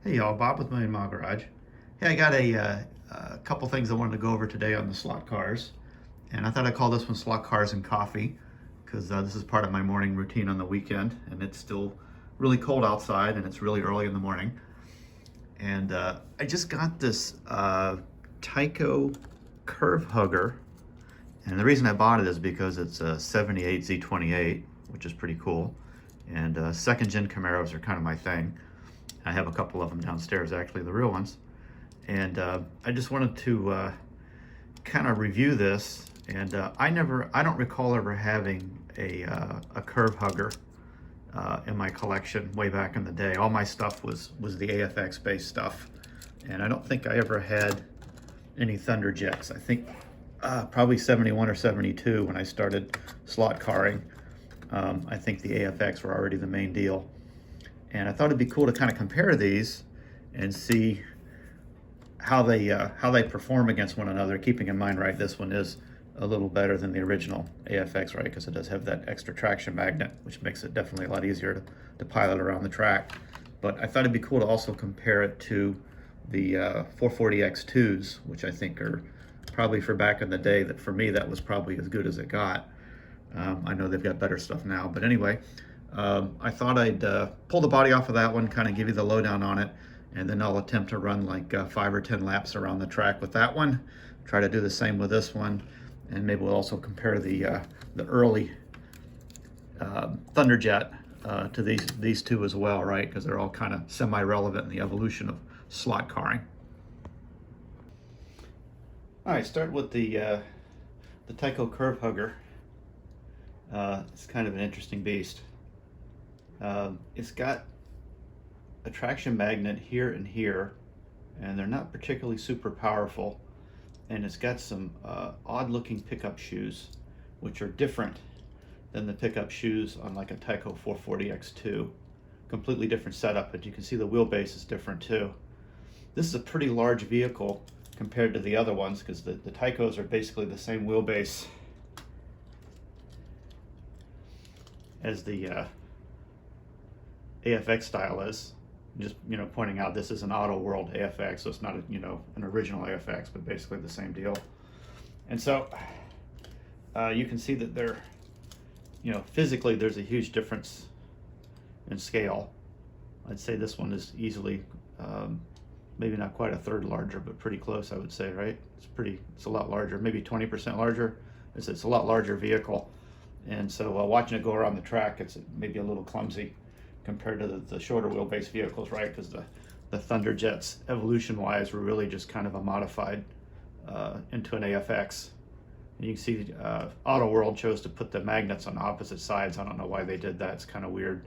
Hey y'all, Bob with Million Mile Garage. Hey, I got a couple things I wanted to go over today on the slot cars. And I thought I'd call this one Slot Cars and Coffee because this is part of my morning routine on the weekend, and it's still really cold outside and it's really early in the morning. And I just got this Tyco curve hugger. And the reason I bought it is because it's a 78 Z28, which is pretty cool. And second gen Camaros are kind of my thing. I have a couple of them downstairs, actually, the real ones. And I just wanted to kind of review this. And I don't recall ever having a curve hugger in my collection way back in the day. All my stuff was the AFX based stuff. And I don't think I ever had any Thunderjets. I think probably 71 or 72 when I started slot carring. I think the AFX were already the main deal. And I thought it'd be cool to kind of compare these and see how they perform against one another, keeping in mind, right, this one is a little better than the original AFX, right, because it does have that extra traction magnet, which makes it definitely a lot easier to pilot around the track. But I thought it'd be cool to also compare it to the 440X2s, which I think are probably, for back in the day, that for me that was probably as good as it got. I know they've got better stuff now, but anyway, I thought I'd pull the body off of that one, kind of give you the lowdown on it, and then I'll attempt to run like 5 or 10 laps around the track with that one. Try to do the same with this one, and maybe we'll also compare the early Thunderjet to these two as well, right? Because they're all kind of semi-relevant in the evolution of slot carring. All right, start with the Tyco curve hugger. It's kind of an interesting beast. It's got a traction magnet here and here, and they're not particularly super powerful. And it's got some odd looking pickup shoes, which are different than the pickup shoes on like a Tyco 440X2. Completely different setup, but you can see the wheelbase is different too. This is a pretty large vehicle compared to the other ones, because the Tycos are basically the same wheelbase as the AFX style is. Just, pointing out this is an Auto World AFX, so it's not an original AFX, but basically the same deal. And so you can see that they're, physically there's a huge difference in scale. I'd say this one is easily maybe not quite a third larger, but pretty close, I would say, right? It's a lot larger, maybe 20% larger. It's a lot larger vehicle. And so watching it go around the track, it's maybe a little clumsy compared to the shorter wheelbase vehicles, right? Because the Thunderjets, evolution-wise, were really just kind of a modified into an AFX. And you can see Auto World chose to put the magnets on opposite sides. I don't know why they did that. It's kind of weird.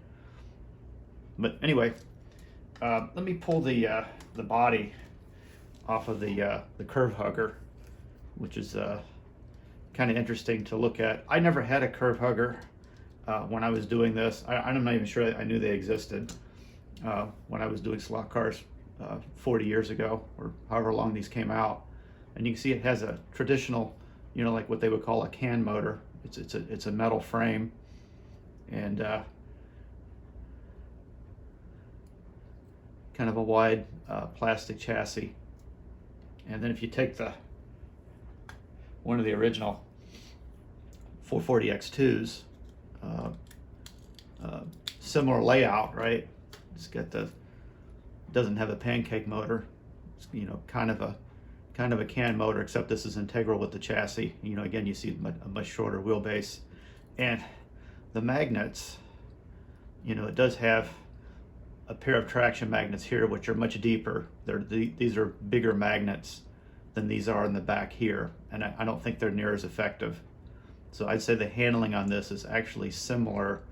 But anyway, let me pull the body off of the curve hugger, which is kind of interesting to look at. I never had a curve hugger when I was doing this. I'm not even sure I knew they existed when I was doing slot cars 40 years ago, or however long these came out. And you can see it has a traditional, like what they would call a can motor. It's a metal frame, and kind of a wide plastic chassis. And then if you take one of the original 440X2s, similar layout, right? It's got doesn't have a pancake motor. It's, kind of a can motor, except this is integral with the chassis. Again, you see a much shorter wheelbase, and the magnets, it does have a pair of traction magnets here, which are much deeper. These are bigger magnets than these are in the back here, and I don't think they're near as effective. So I'd say the handling on this is actually similar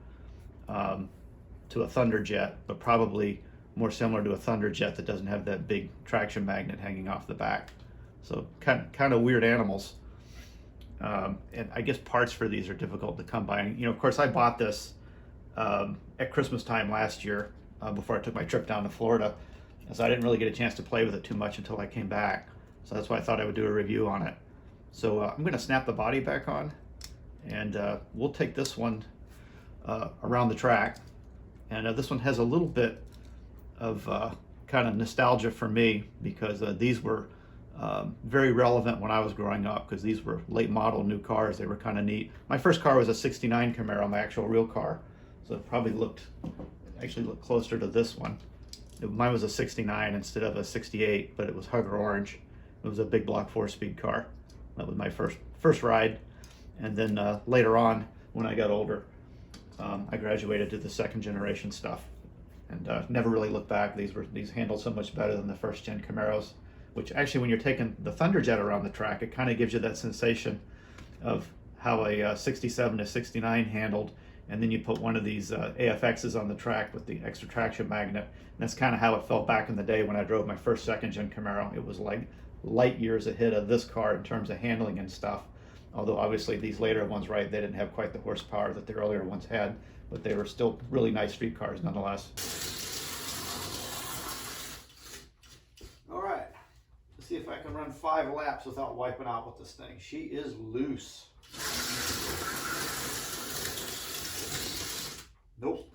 to a Thunderjet, but probably more similar to a Thunderjet that doesn't have that big traction magnet hanging off the back. So kind of weird animals. And I guess parts for these are difficult to come by. And, of course, I bought this at Christmas time last year before I took my trip down to Florida. And so I didn't really get a chance to play with it too much until I came back. So that's why I thought I would do a review on it. So I'm going to snap the body back on, and we'll take this one around the track. And this one has a little bit of kind of nostalgia for me, because these were very relevant when I was growing up, because these were late model new cars. They were kind of neat. My first car was a '69 Camaro, my actual real car. So it probably actually looked closer to this one. Mine was a '69 instead of a '68, but it was hugger orange. It was a big block 4-speed car. That was my first ride. And then later on, when I got older, I graduated to the second generation stuff, and never really looked back. These handled so much better than the first gen Camaros, which actually, when you're taking the Thunderjet around the track, it kind of gives you that sensation of how a 67 to 69 handled, and then you put one of these AFXs on the track with the extra traction magnet, and that's kind of how it felt back in the day when I drove my first second gen Camaro. It was like light years ahead of this car in terms of handling and stuff. Although obviously these later ones, right, they didn't have quite the horsepower that the earlier ones had, but they were still really nice street cars nonetheless. All right, let's see if I can run 5 laps without wiping out with this thing. She is loose. Nope.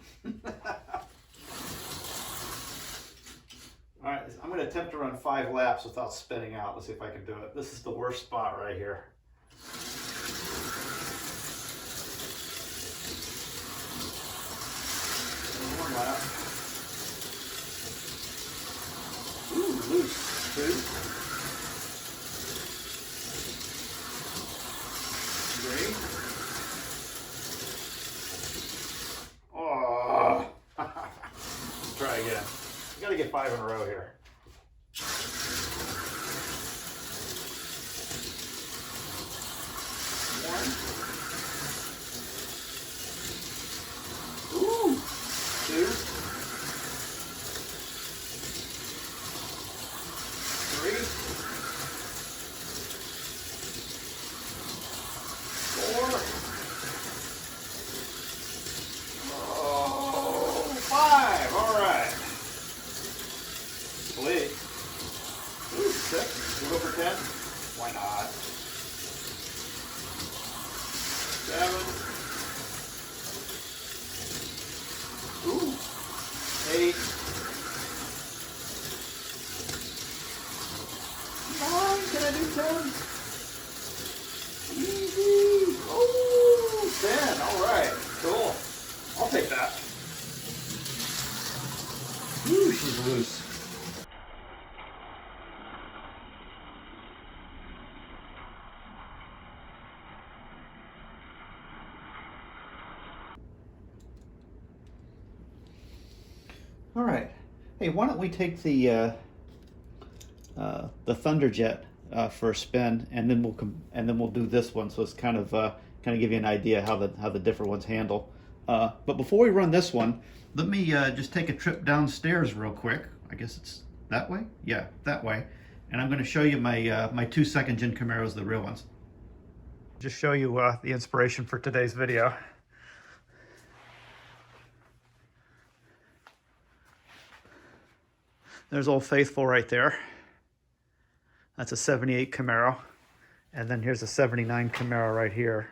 All right, I'm going to attempt to run 5 laps without spinning out. Let's see if I can do it. This is the worst spot right here. One lap. Ooh, loose. 2. 3. Oh. Let's try again. You got to get 5 in a row here. 1. Ooh. 2. 3. 4. Oh, 5. All right. Sweet. Ooh, 6. We'll go for 10. Why not? 7. Ooh. 8. 9. Can I do 10? Easy. Oh, 10. All right. Cool. I'll take that. Ooh, she's loose. All right. Hey, why don't we take the Thunderjet for a spin, and then we'll do this one. So it's kind of give you an idea how the different ones handle. But before we run this one, let me just take a trip downstairs real quick. I guess it's that way. Yeah, that way. And I'm going to show you my my 2 second gen Camaros, the real ones. Just show you the inspiration for today's video. There's Old Faithful right there. That's a 78 Camaro. And then here's a 79 Camaro right here.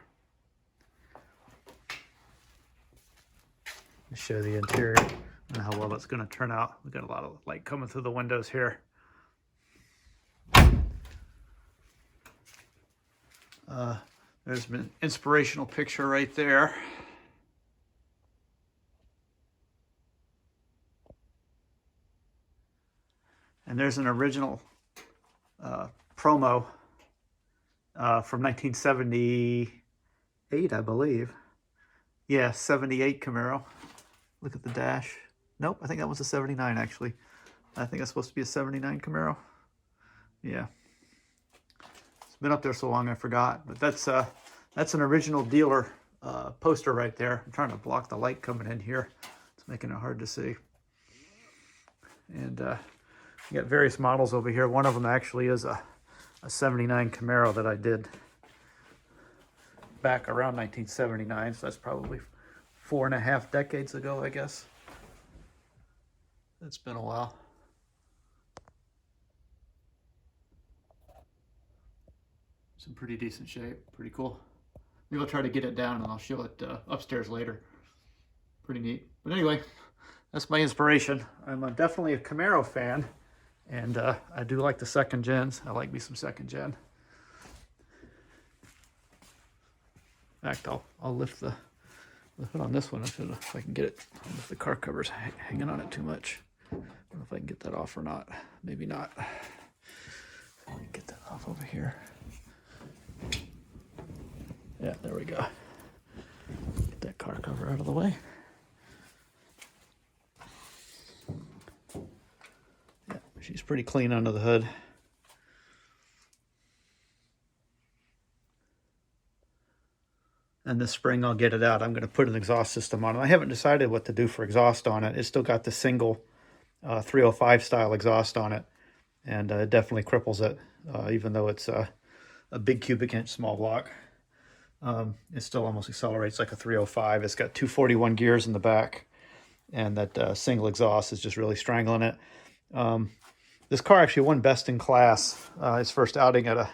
Let me show the interior. I don't know how well that's going to turn out. We've got a lot of light coming through the windows here. There's an inspirational picture right there. And there's an original promo from 1978, I believe. Yeah, 78 Camaro. Look at the dash. Nope, I think that was a 79 actually. I think that's supposed to be a 79 Camaro. Yeah. It's been up there so long I forgot, but that's an original dealer poster right there. I'm trying to block the light coming in here. It's making it hard to see. And you got various models over here. One of them actually is a 79 Camaro that I did back around 1979. So that's probably 4.5 decades ago, I guess. It's been a while. It's in pretty decent shape. Pretty cool. Maybe I'll try to get it down and I'll show it upstairs later. Pretty neat. But anyway, That's my inspiration. I'm definitely a Camaro fan, and I do like the second gens. I like me some second gen. In fact, I'll lift the hood on this one if I can get it. If the car cover's hanging on it too much. I don't know if I can get that off or not. Maybe not. Let me get that off over here. Yeah, there we go. Get that car cover out of the way. Yeah, she's pretty clean under the hood. And this spring I'll get it out. I'm going to put an exhaust system on it. I haven't decided what to do for exhaust on it. It's still got the single 305 style exhaust on it. And it definitely cripples it, even though it's a big cubic inch small block. It still almost accelerates like a 305. It's got 241 gears in the back. And that single exhaust is just really strangling it. This car actually won Best in Class, its first outing at a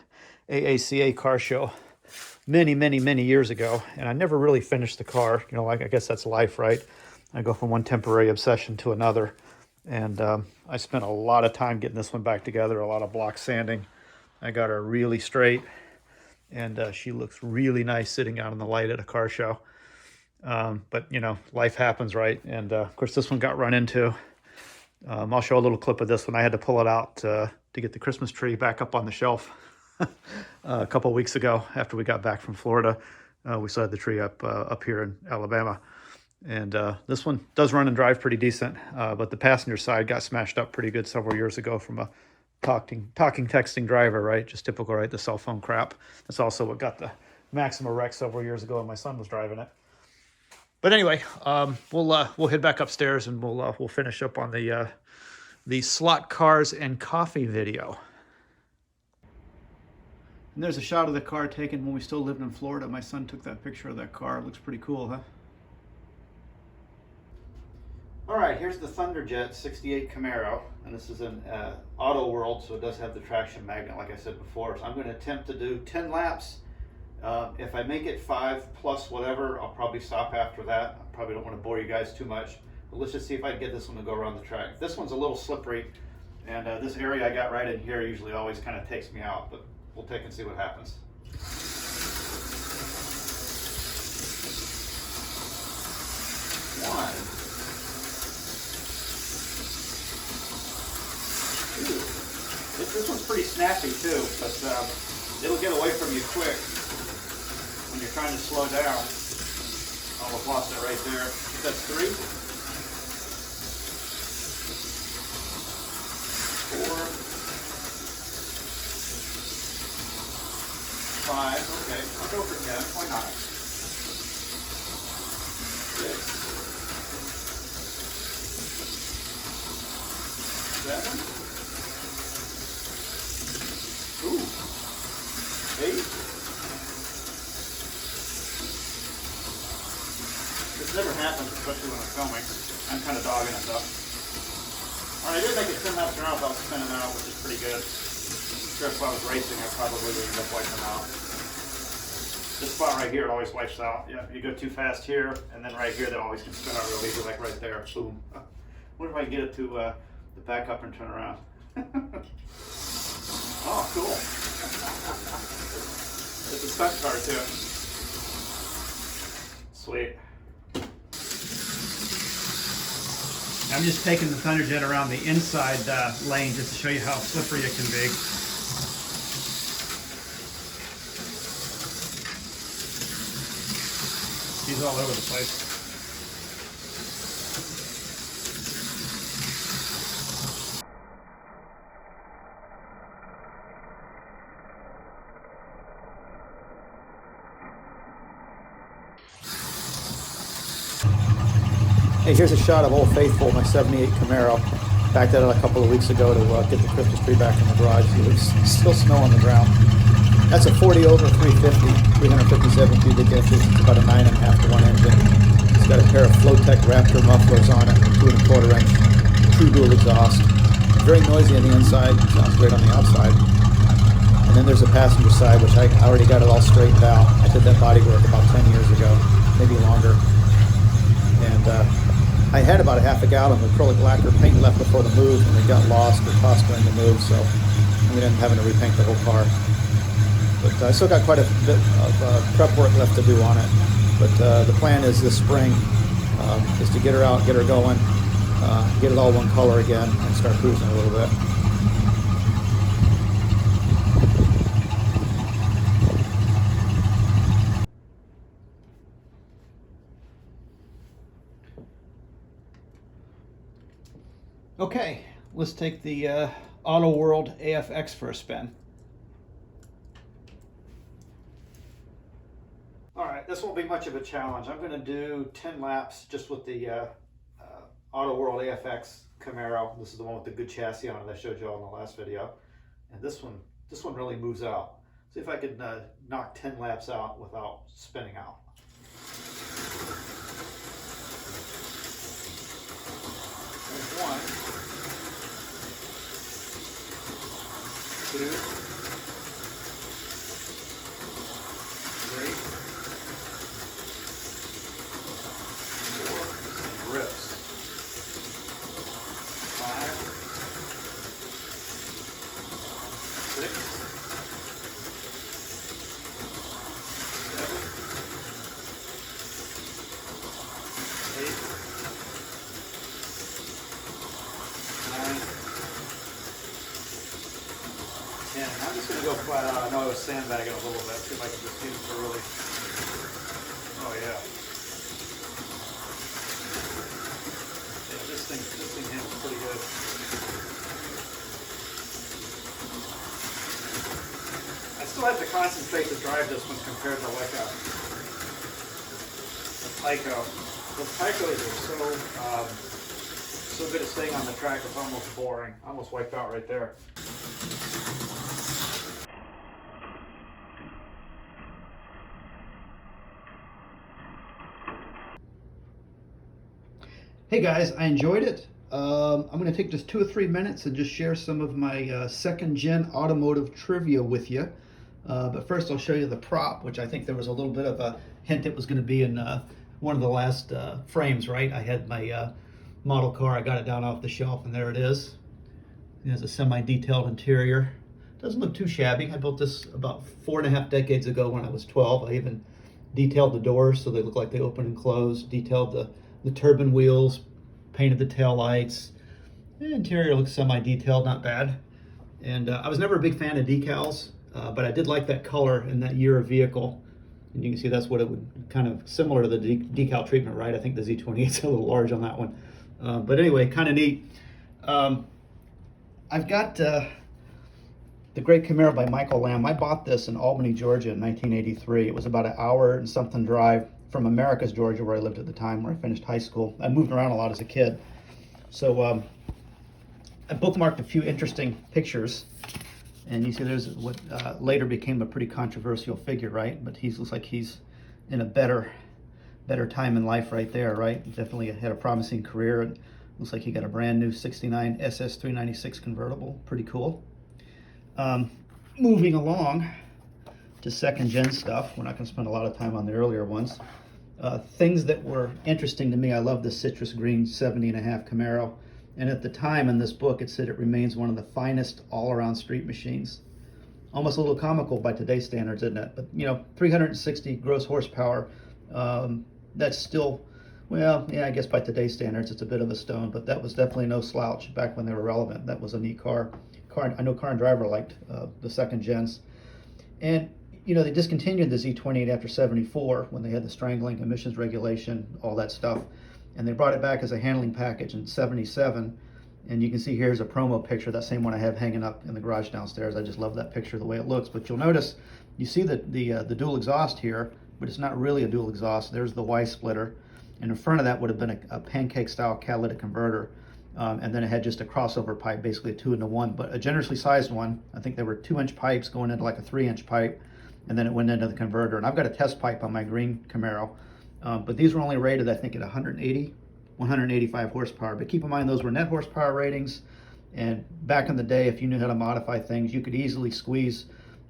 AACA car show many years ago, and I never really finished the car. You know, like, I guess that's life, right? I go from one temporary obsession to another, and I spent a lot of time getting this one back together, a lot of block sanding. I got her really straight, and she looks really nice sitting out in the light at a car show. But, you know, life happens, right? And, of course, this one got run into. I'll show a little clip of this one. I had to pull it out to get the Christmas tree back up on the shelf. A couple of weeks ago, after we got back from Florida, we still had the tree up here in Alabama. And this one does run and drive pretty decent, but the passenger side got smashed up pretty good several years ago from a talking, texting driver, right? Just typical, right? The cell phone crap. That's also what got the Maxima wreck several years ago, and my son was driving it. But anyway, we'll head back upstairs, and we'll finish up on the slot cars and coffee video. And there's a shot of the car taken when we still lived in Florida. My son took that picture of that car. It looks pretty cool, huh? All right, here's the Thunderjet 68 Camaro. And this is an auto world, so it does have the traction magnet, like I said before. So I'm going to attempt to do 10 laps. If I make it 5 plus whatever, I'll probably stop after that. I probably don't want to bore you guys too much. But let's just see if I can get this one to go around the track. This one's a little slippery. And this area I got right in here usually always kind of takes me out. But we'll take and see what happens. One. Two. This one's pretty snappy too, but it'll get away from you quick when you're trying to slow down. Almost lost it right there. That's 3. 4. 5, okay, I'll go for 10, why not? 6, 7, ooh, 8. This never happens, especially when I'm filming. I'm kind of dogging it though. All right, I did make it 10 laps around without spinning out, which is pretty good. Sure, if I was racing, I probably would end up wiping out. This spot right here, it always wipes out. Yeah, you go too fast here, and then right here, that always can spin out real easy, like right there. Boom. I wonder if I can get it to back up and turn around. Oh, cool. It's a stunt car too. Sweet. I'm just taking the Thunderjet around the inside lane just to show you how slippery it can be. He's all over the place. Hey, here's a shot of Old Faithful, my 78 Camaro. Backed that out a couple of weeks ago to get the Christmas tree back in the garage. There's still snow on the ground. That's a 40 over 350, 357 cubic inches. It's about a 9.5 to 1 engine. It's got a pair of Flowtech Raptor mufflers on it, 2 1/4 inch true dual exhaust. Very noisy on the inside, sounds great on the outside. And then there's a passenger side, which I already got it all straightened out. I did that body work about 10 years ago, maybe longer. And I had about a half a gallon of acrylic lacquer paint left before the move, and it got lost or tossed during the move, so we ended up having to repaint the whole car. But I still got quite a bit of prep work left to do on it. But the plan is this spring is to get her out, get her going, get it all one color again, and start cruising a little bit. Okay, let's take the Auto World AFX for a spin. All right, this won't be much of a challenge. I'm going to do 10 laps just with the Auto World AFX Camaro. This is the one with the good chassis on it I showed you all in the last video. And this one really moves out. See if I can knock 10 laps out without spinning out. There's one, two, three, four, rips, five, six, seven, eight, 9, 10. I'm just going to go flat out. I know I was sandbagging a little bit. See if I can just use it for really. Oh yeah. Yeah, this thing handles pretty good. I still have to concentrate to drive this one compared to like a Tyco. The Tycos are so good at staying on the track, it's almost boring. I almost wiped out right there. Hey guys, I enjoyed it. I'm going to take just 2 or 3 minutes and just share some of my second gen automotive trivia with you. But first I'll show you the prop, which I think there was a little bit of a hint it was going to be in one of the last frames, right? I had my model car, I got it down off the shelf, and there it is. It has a semi-detailed interior. Doesn't look too shabby. I built this about 4.5 decades ago when I was 12. I even detailed the doors so they look like they open and close, detailed the turbine wheels, painted the tail lights. The interior looks semi-detailed, not bad. And I was never a big fan of decals, but I did like that color and that year of vehicle. And you can see that's what it would kind of similar to the decal treatment, right? I think the Z28 is a little large on that one. But anyway, kind of neat. I've got the Great Camaro by Michael Lamb. I bought this in Albany, Georgia in 1983. It was about an hour and something drive from Americus, Georgia, where I lived at the time, where I finished high school. I moved around a lot as a kid. So I bookmarked a few interesting pictures. And you see there's what later became a pretty controversial figure, right? But he looks like he's in a better time in life right there, right? Definitely had a promising career. And looks like he got a brand new 69 SS 396 convertible. Pretty cool. Moving along to second gen stuff. We're not going to spend a lot of time on the earlier ones. Things that were interesting to me. I love the citrus green 70.5 Camaro. And at the time in this book, it said it remains one of the finest all-around street machines. Almost a little comical by today's standards, isn't it? But, you know, 360 gross horsepower, that's still, well, yeah, I guess by today's standards, it's a bit of a stone, but that was definitely no slouch back when they were relevant. That was a neat car. I know Car and Driver liked the second gens. And, you know, they discontinued the Z28 after 74 when they had the strangling emissions regulation, all that stuff. And they brought it back as a handling package in 77. And you can see here's a promo picture, that same one I have hanging up in the garage downstairs. I just love that picture, the way it looks. But you'll notice, you see the dual exhaust here, but it's not really a dual exhaust. There's the Y splitter. And in front of that would have been a pancake-style catalytic converter. And then it had just a crossover pipe, basically a 2-into-1, but a generously sized one. I think there were 2-inch pipes going into like a 3-inch pipe, and then it went into the converter. And I've got a test pipe on my green Camaro. But these were only rated, I think, at 185 horsepower. But keep in mind, those were net horsepower ratings. And back in the day, if you knew how to modify things, you could easily squeeze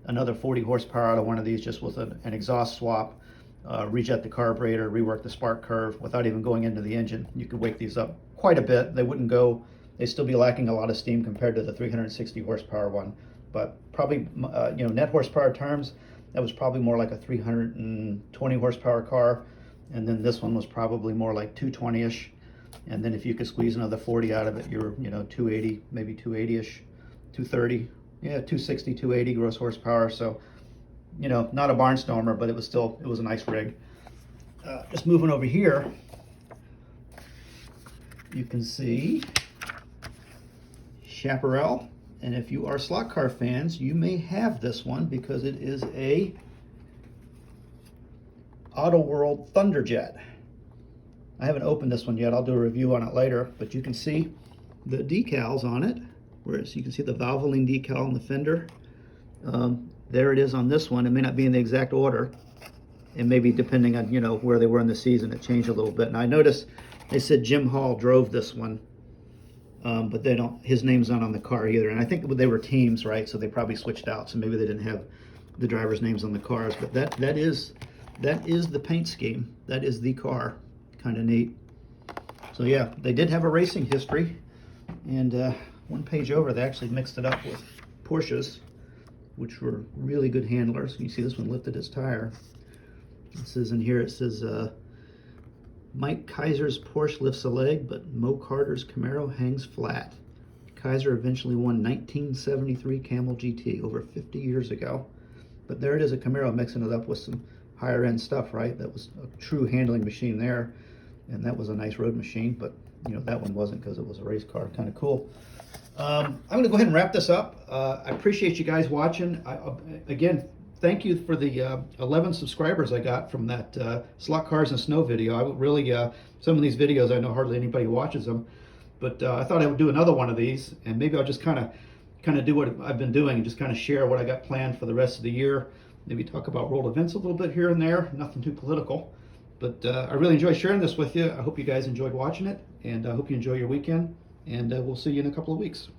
another 40 horsepower out of one of these just with an exhaust swap. rejet the carburetor, rework the spark curve without even going into the engine. You could wake these up quite a bit. They wouldn't go, they'd still be lacking a lot of steam compared to the 360 horsepower one. But probably, net horsepower terms, that was probably more like a 320 horsepower car. And then this one was probably more like 220-ish. And then if you could squeeze another 40 out of it, you're, 280, maybe 280-ish, 230, 260, 280 gross horsepower. So, not a barnstormer, but it was a nice rig. Just moving over here, you can see Chaparral. And if you are slot car fans, you may have this one because it is a Auto World Thunderjet. I haven't opened this one yet. I'll do a review on it later, but you can see the decals on it. Whereas you can see the Valvoline decal on the fender. There it is on this one. It may not be in the exact order, and maybe depending on where they were in the season, it changed a little bit. And I noticed they said Jim Hall drove this one, but they don't. His name's not on the car either. And I think they were teams, right? So they probably switched out. So maybe they didn't have the drivers' names on the cars. But that is the paint scheme. That is the car. Kind of neat. So yeah, they did have a racing history, and one page over they actually mixed it up with Porsches, which were really good handlers. You see this one lifted his tire. It says in here, it says Mike Kaiser's Porsche lifts a leg, but Mo Carter's Camaro hangs flat. Kaiser eventually won 1973 Camel GT over 50 years ago. But there it is, a Camaro mixing it up with some higher end stuff, right? That was a true handling machine there. And that was a nice road machine, but that one wasn't because it was a race car. Kind of cool. I'm going to go ahead and wrap this up. I appreciate you guys watching. Again, thank you for the 11 subscribers I got from that Slot Cars and Snow video. I would really, some of these videos, I know hardly anybody watches them, but I thought I would do another one of these, and maybe I'll just kind of do what I've been doing and just kind of share what I got planned for the rest of the year. Maybe talk about world events a little bit here and there, nothing too political. But I really enjoyed sharing this with you. I hope you guys enjoyed watching it, and I hope you enjoy your weekend, and we'll see you in a couple of weeks.